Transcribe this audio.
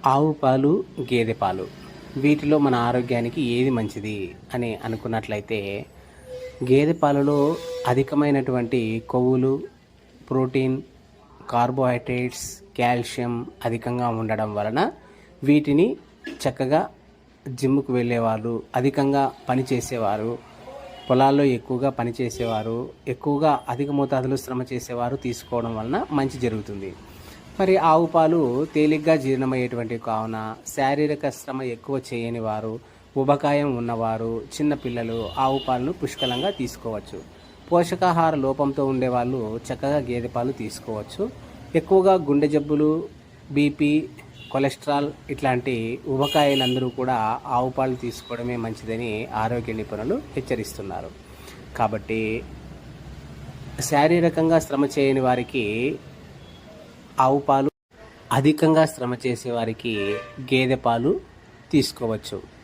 ఆవు పాలు, గేదె పాలు వీటిలో మన ఆరోగ్యానికి ఏది మంచిది అని అనుకున్నట్లయితే, గేదె పాలలో అధికమైనటువంటి కొవ్వులు, ప్రోటీన్, కార్బోహైడ్రేట్స్, కాల్షియం అధికంగా ఉండడం వలన వీటిని చక్కగా జిమ్కు వెళ్ళేవారు, అధికంగా పనిచేసేవారు, పొలాల్లో ఎక్కువగా పనిచేసేవారు, ఎక్కువగా అధిక మోతాదులో శ్రమ చేసేవారు తీసుకోవడం వలన మంచి జరుగుతుంది. మరి ఆవు పాలు తేలిగ్గా జీర్ణమయ్యేటువంటి కావున శారీరక శ్రమ ఎక్కువ చేయని వారు, ఉబకాయం ఉన్నవారు, చిన్నపిల్లలు ఆవు పాలను పుష్కలంగా తీసుకోవచ్చు. పోషకాహార లోపంతో ఉండేవాళ్ళు చక్కగా గేదె పాలు తీసుకోవచ్చు. ఎక్కువగా గుండె జబ్బులు, బీపీ, కొలెస్ట్రాల్ ఇట్లాంటి ఉబకాయాలందరూ కూడా ఆవు పాలు తీసుకోవడమే మంచిదని ఆరోగ్య నిపుణులు హెచ్చరిస్తున్నారు. కాబట్టి శారీరకంగా శ్రమ చేయని వారికి ఆవు పాలు, అధికంగా శ్రమ చేసే వారికి గేదె పాలు తీసుకోవచ్చు.